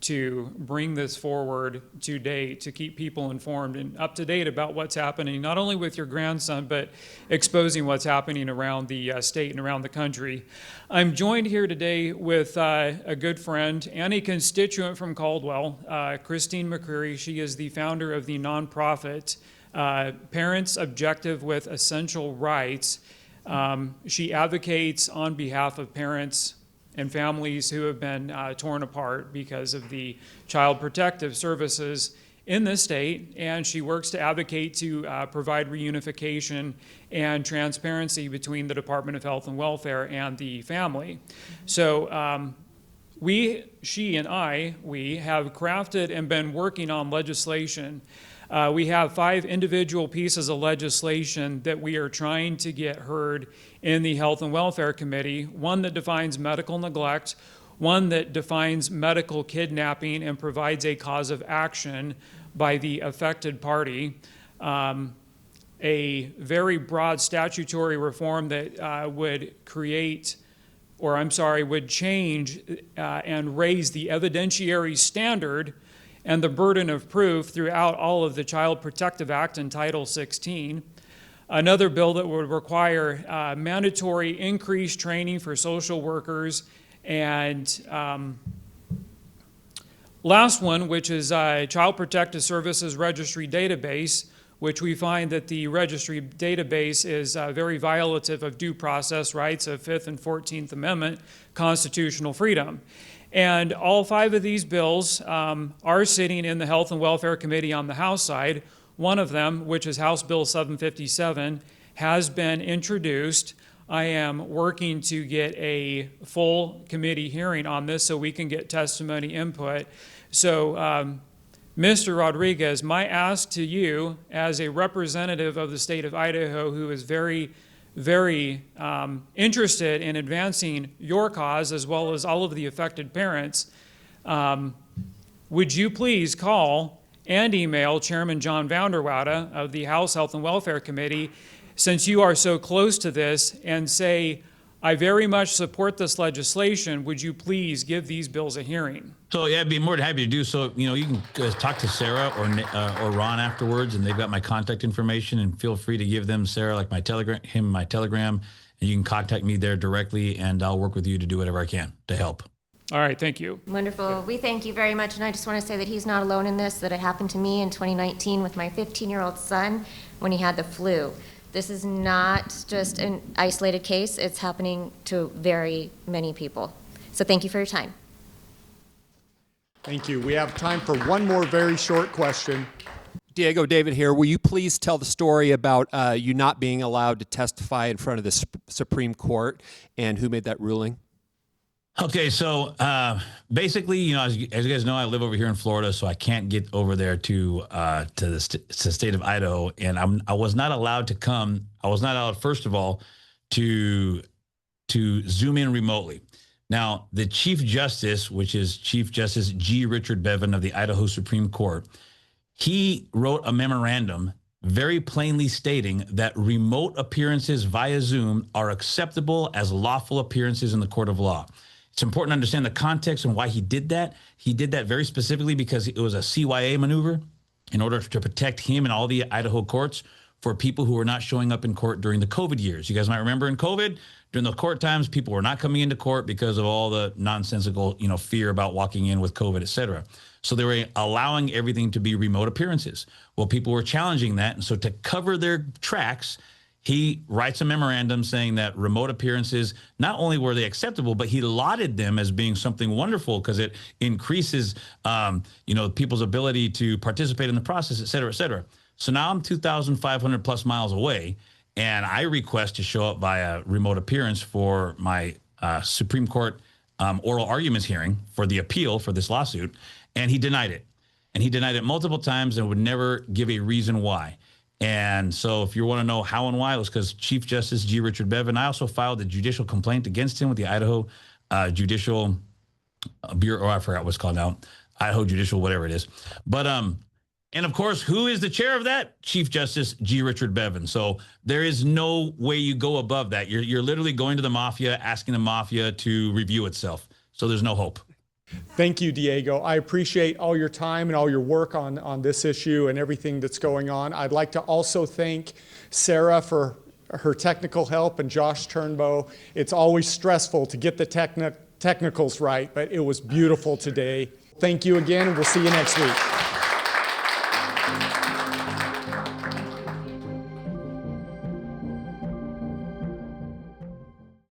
to bring this forward to date, to keep people informed and up to date about what's happening, not only with your grandson, but exposing what's happening around the state and around the country. I'm joined here today with a good friend and a constituent from Caldwell, Christine McCreary. She is the founder of the nonprofit Parents Objective with Essential Rights. She advocates on behalf of parents and families who have been torn apart because of the child protective services in this state, and she works to advocate to provide reunification and transparency between the Department of Health and Welfare and the family. So she and I have crafted and been working on legislation. We have 5 individual pieces of legislation that we are trying to get heard in the Health and Welfare Committee. One that defines medical neglect, one that defines medical kidnapping and provides a cause of action by the affected party, a very broad statutory reform that would change and raise the evidentiary standard and the burden of proof throughout all of the Child Protective Act and Title 16. Another bill that would require mandatory increased training for social workers. And last one, which is Child Protective Services Registry Database, which we find that the registry database is very violative of due process rights of 5th and 14th Amendment constitutional freedom. And all 5 of these bills are sitting in the Health and Welfare Committee on the House side. One of them, which is House Bill 757, has been introduced. I am working to get a full committee hearing on this so we can get testimony input. So, Mr. Rodriguez, my ask to you as a representative of the state of Idaho who is very interested in advancing your cause as well as all of the affected parents, would you please call and email Chairman John Vanderwater of the House Health and Welfare Committee, since you are so close to this, and say, I very much support this legislation. Would you please give these bills a hearing? So yeah, I'd be more than happy to do so. You know, you can talk to Sarah or Ron afterwards, and they've got my contact information. And feel free to give them, Sarah, like my Telegram, and you can contact me there directly, and I'll work with you to do whatever I can to help. All right, thank you. Wonderful. We thank you very much, and I just want to say that he's not alone in this, that it happened to me in 2019 with my 15-year-old son when he had the flu. This is not just an isolated case. It's happening to very many people. So thank you for your time. Thank you. We have time for one more very short question. Diego, David here. Will you please tell the story about you not being allowed to testify in front of the Supreme Court and who made that ruling? Okay, so basically, you know, as you guys know, I live over here in Florida, so I can't get over there to the state of Idaho, and I was not allowed to come. I was not allowed, first of all, to Zoom in remotely. Now, the Chief Justice, which is Chief Justice G. Richard Bevan of the Idaho Supreme Court, he wrote a memorandum very plainly stating that remote appearances via Zoom are acceptable as lawful appearances in the court of law. It's important to understand the context and why he did that. He did that very specifically because it was a CYA maneuver in order to protect him and all the Idaho courts for people who were not showing up in court during the COVID years. You guys might remember in COVID, during the court times, people were not coming into court because of all the nonsensical, you know, fear about walking in with COVID, et cetera. So they were allowing everything to be remote appearances. Well, people were challenging that. And so to cover their tracks, he writes a memorandum saying that remote appearances, not only were they acceptable, but he lauded them as being something wonderful because it increases, you know, people's ability to participate in the process, et cetera, et cetera. So now I'm 2,500 plus miles away, and I request to show up via remote appearance for my Supreme Court oral arguments hearing for the appeal for this lawsuit, and he denied it. And he denied it multiple times and would never give a reason why. And so if you want to know how and why, it was because Chief Justice G. Richard Bevan. I also filed a judicial complaint against him with the Idaho Judicial Bureau, or I forgot what's called now, Idaho Judicial, whatever it is. But, and of course, who is the chair of that? Chief Justice G. Richard Bevan. So there is no way you go above that. You're literally going to the mafia, asking the mafia to review itself. So there's no hope. Thank you, Diego. I appreciate all your time and all your work on this issue and everything that's going on. I'd like to also thank Sarah for her technical help and Josh Turnbow. It's always stressful to get the technicals right, but it was beautiful today. Thank you again, and we'll see you next week.